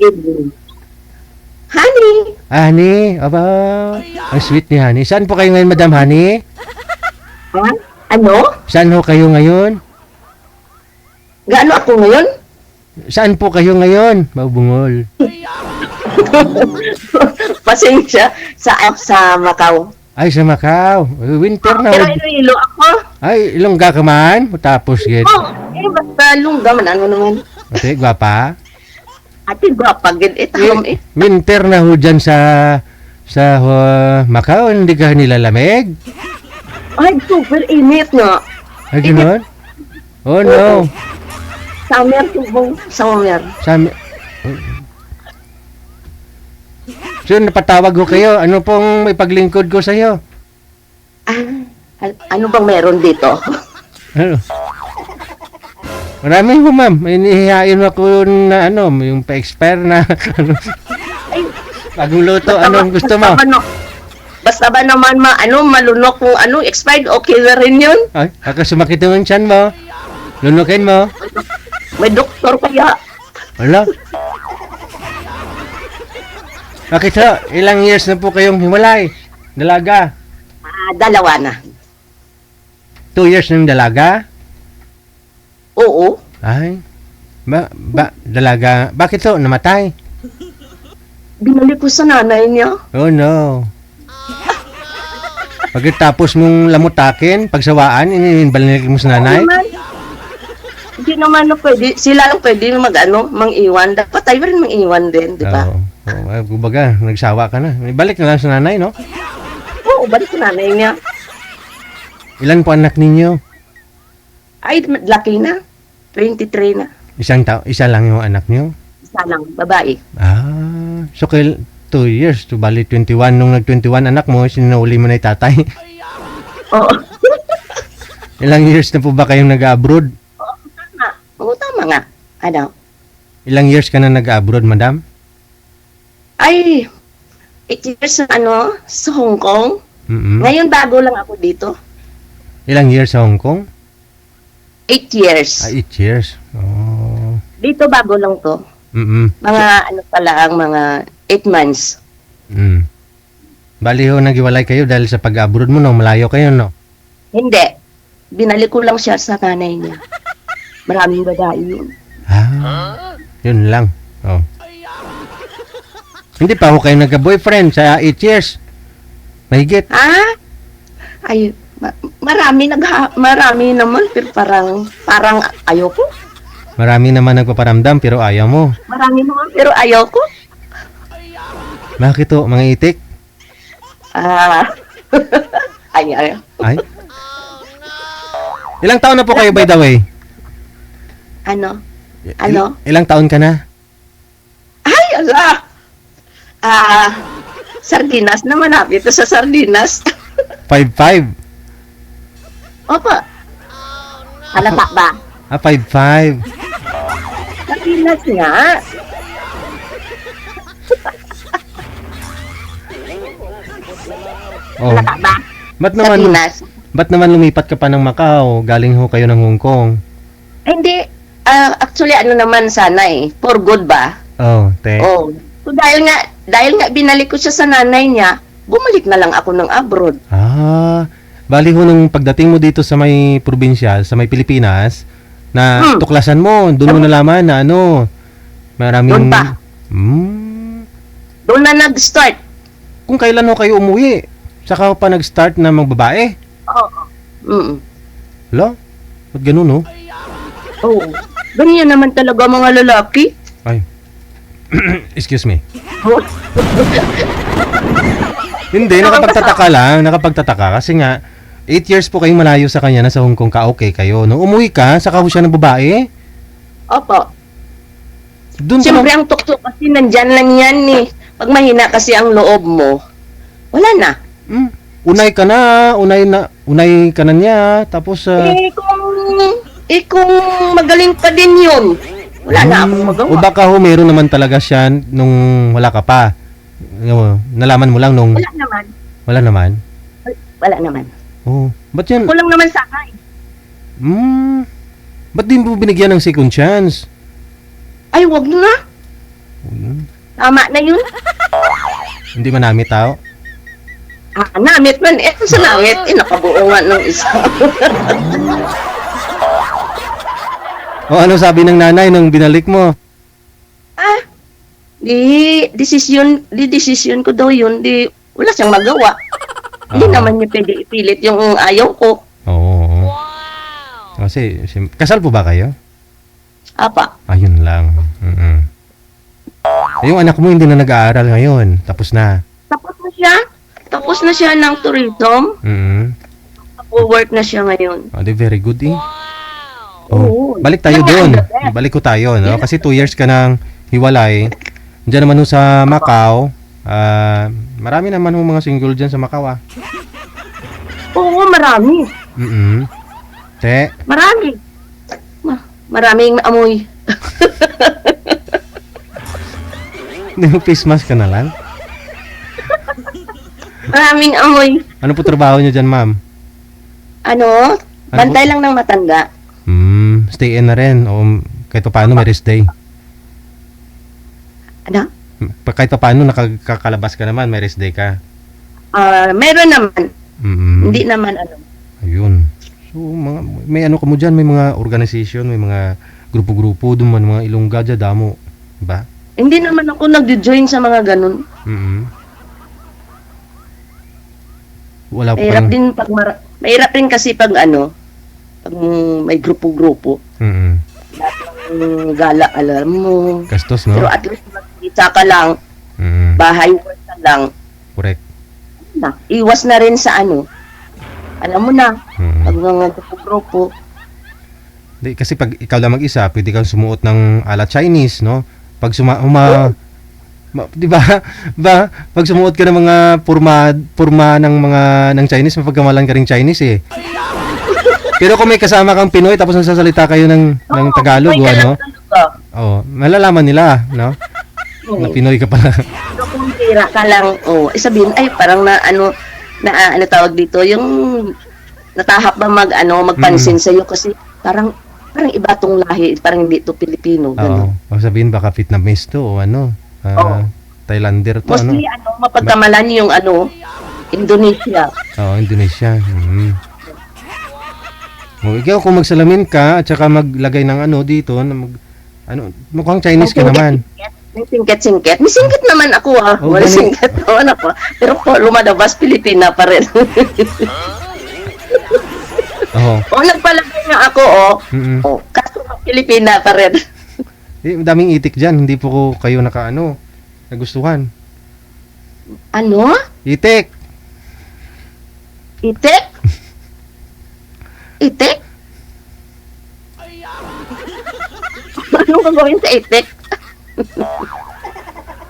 evening. Honey, Honey, aba, ang sweet ni Honey. Saan po kayo ngayon, Madam Honey? ha? Ano? Saan ho kayo ngayon? Gaano ako ngayon? Saan po kayo ngayon? Mabungol. Pasensya sa Macau. Ay, sa Macau. Winter na. Pero Iloilo ako. Ay, Ilongga ka man. Tapos, get. Basta lungga man, ano naman. Okay, gwapa. Ate, gwapa, gid itahom Winter na ho dyan sa Macau. Hindi ka nilalamig? Ay, super init nga. Ay, gano'n? Oh, no. Summer, tubong. Summer. Sami... So, napatawag ko kayo. Ano pong may paglingkod ko sa'yo? Ano bang meron dito? Ano? Marami ho, ma'am. May inihihain ako na ano, yung pa-expire na ano. Bagong luto, anong gusto mo? Basta ba naman malunok kung expired, okay na rin yun? Ay, ako sumakit yung tiyan mo. Lunukin mo. May doktor kaya. Wala. Bakit ho? Ilang years na po kayong hiwalay? Dalaga? 2 na. 2 years ng dalaga? Oo. Ay. Dalaga. Bakit ho? Namatay? Binalik ko sa nanay niya. Oh no. Pagkatapos mong lamutakin, pagsawaan, balik mo sa nanay? Hindi naman pwede. Sila lang pwede mang-iwan. Dapat tayo rin mang-iwan din, di ba? Oo. Kumbaga, nagsawa ka na. Balik na lang sa nanay, no? Oo, balik sa nanay niya. Ilan po anak ninyo? Ay, laki na. 23 na. Isa lang yung anak niyo? Isa lang, babae. So 2 years, to bali 21. Nung nag-21 anak mo, sinuli mo na yung tatay. Oo. Ilang years na po ba kayong nag-abroad? Oo, tama nga. Ano? Ilang years ka na nag-abroad, madam? Ay, 8 years sa Hong Kong. Mm-mm. Ngayon bago lang ako dito. Ilang years sa Hong Kong? 8 years. 8 years. Oh. Dito bago lang to. Mm-mm. Mga mga 8 months. Mm. Bali ho, naghiwalay kayo dahil sa pag-abroad mo, no? Malayo kayo, no? Hindi. Binalik ko lang siya sa nanay niya. Maraming babae yun. Yun lang. Oh. Hindi pa ho kayo nagka-boyfriend sa 8 years. Mahigit. Ay, marami naman, pero parang ayoko. Marami naman nagpaparamdam pero ayaw mo. Marami naman, pero ayoko. Bakit ho? Mga itik? Ay. Ay? Ilang taon na po kayo, by the way? Ano? Ilang taon ka na? Ay, ala! Sardinas naman, ito sa sardinas. 5'5"? Opo. Halata ba? 5'5". Sardinas nga. Oh. Halata ba? Sardinas. Ba't naman lumipat ka pa ng Macau? Galing ho kayo ng Hong Kong. Hindi. Actually, naman sana for good ba? Oh, te. Oh. So, dahil nga binalik ko siya sa nanay niya, bumalik na lang ako ng abroad. Bali ho nung pagdating mo dito sa may probinsya, sa may Pilipinas, na tuklasan mo, doon mo nalaman na maraming... Doon pa. Doon na nag-start. Kung kailan ho kayo umuwi, saka ho pa nag-start na magbabae? Oo. Hala? Ba't ganun, no? Oo. Ganyan naman talaga mga lalaki. Ay. Excuse me. Hindi, nakapagtataka kasi nga 8 years po kayong malayo sa kanya, nasa Hong Kong ka, okay kayo. Nung umuwi ka, saka ho siya ng babae? Opo. Doon Siyempre ang tukso kasi nandyan lang yan eh. Pag mahina kasi ang loob mo, wala na. Unay ka na niya, tapos... kung magaling pa din yun, wala na akong magawa. O baka ho, meron naman talaga siya nung wala ka pa. Nalaman mo lang nung... Wala naman. Wala naman? Wala naman. Oh, ba't yan? Kulang naman sa akin. Ba't di mo binigyan ng second chance? Ay, wag na. Tama na yun. Hindi manamit tao. Namit man. Sa namit, nakabuungan ng isa. O ano sabi ng nanay nung binalik mo? Desisyon ko daw yun. Wala siyang magawa. Hindi naman niya pwede ipilit yung ayaw ko. Oo. Kasi, kasal po ba kayo? Apa. Ayun lang. Yung anak mo hindi na nag-aaral ngayon. Tapos na. Tapos na siya ng tourism. Work na siya ngayon. Oh, very good eh. Oo. Balik tayo doon. Balik ko tayo, no? Kasi 2 years ka nang hiwalay. Diyan naman ho sa Macau. Marami naman ho mga single dyan sa Macau, ah. Oo, marami. Te? Marami. Maraming amoy. Yung face mask ka na lang? Maraming amoy. Ano po trabaho niyo dyan, ma'am? Bantay lang ng matanda. Stay in na rin. O kahit pa paano may rest day. Ano? Kahit pa paano nakakakalabas ka naman, may rest day ka. Meron naman. Hindi naman Ayun. So, may ano ka mo dyan, may mga organization, may mga grupo-grupo, duman mga ilongga dyan, damo. Diba? Hindi naman ako nag-join sa mga ganun. Wala pa Mahirap din mahirap din kasi pag pag may grupo-grupo. Gala, alam mo. Gastos, no? Pero at least magkita ka lang. Bahay work ka lang. Correct. Iwas na rin sa alam mo na, pag mga grupo. Di, kasi pag ikaw lang mag-isa, pwede kang sumuot ng ala Chinese, no? Pag di ba? Pag sumuot ka ng mga purma ng Chinese, mapagkamalan ka ring Chinese eh. Pero kung may kasama kang Pinoy tapos nagsasalita kayo ng Tagalog, malalaman nila, no? Na Pinoy ka pala. Pero kung tira ka lang, sabihin, parang tawag dito, yung natahap ba magpansin sa'yo kasi parang iba tong lahi, parang hindi to Pilipino. Oo. Sabihin baka Vietnamese to o Thailander to. Mostly mapagkamalan yung Indonesia. Indonesia. Ikaw kung magsalamin ka at saka maglagay ng dito na mukhang Chinese ka naman. May singket. May singket naman ako Wala singket naman ako. Pero po, lumalabas, Pilipina pa rin. Nagpalagay nga ako, kaso Pilipina pa rin. Daming itik dyan, hindi po kayo nagustuhan. Itik? Itik? Itik? Anong gagawin sa itik?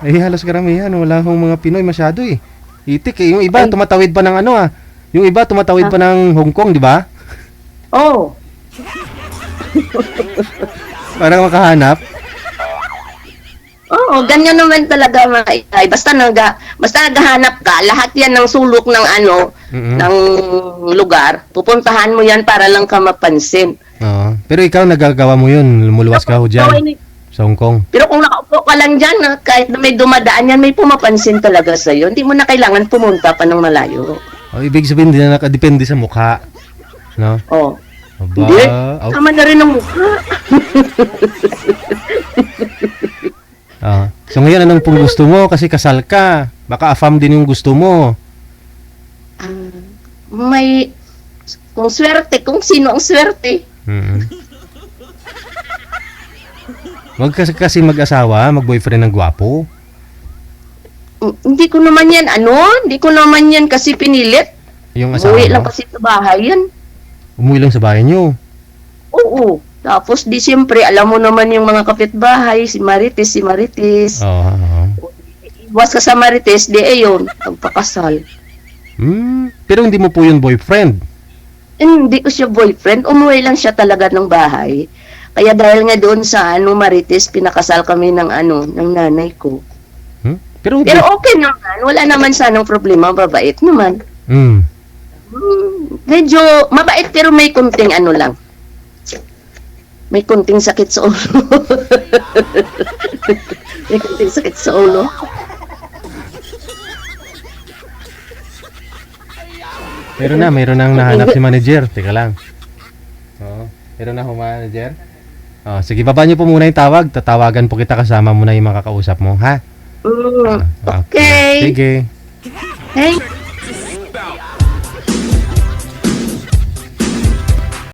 Halos karamihan, wala akong mga Pinoy masyado eh. Itik eh. Yung iba tumatawid pa ng yung iba tumatawid pa ng Hong Kong, di ba? Oo. Para makahanap. Oo, ganyan naman talaga mga itay. Basta naghahanap ka, lahat yan ng sulok ng ng lugar. Pupuntahan mo yan para lang ka mapansin. Oo. Pero ikaw nagagawa mo yun, lumuluwas ka ho dyan sa Hong Kong. Pero kung nakaupo ka lang dyan, kahit na may dumadaan yan, may pumapansin talaga sa'yo. Hindi mo na kailangan pumunta pa ng malayo. Ibig sabihin, hindi na nakadepende sa mukha. No? Oo. Aba, hindi, tama na rin ang mukha. So ngayon, anong pong gusto mo? Kasi kasal ka. Baka afam din yung gusto mo. Kung swerte, kung sino ang swerte. Huwag kasi mag-asawa, mag-boyfriend ng gwapo. Hindi ko naman yan kasi pinilit. Yung asawa Umuwi mo? lang kasi sa bahay yan. Umuwi lang sa bahay nyo? Oo. Tapos siyempre, alam mo naman yung mga kapitbahay, si Marites. Oo. Iwas ka sa Marites, yun, nagpakasal. Pero hindi mo po yung boyfriend? Hindi ko siya boyfriend, umuwi lang siya talaga ng bahay. Kaya dahil nga doon sa Marites, pinakasal kami ng nanay ko. Pero okay naman, wala naman sanang problema, mabait naman. Medyo mabait pero may kunting lang. may kunting sakit sa ulo. May kunting sakit sa ulo. Mayroon nang nahanap si manager. Teka lang. Oo. Meron na manager. Oh, sige, baba niyo po muna yung tawag. Tatawagan po kita, kasama mo na yung makakausap mo, ha? Okay. Sige. Thank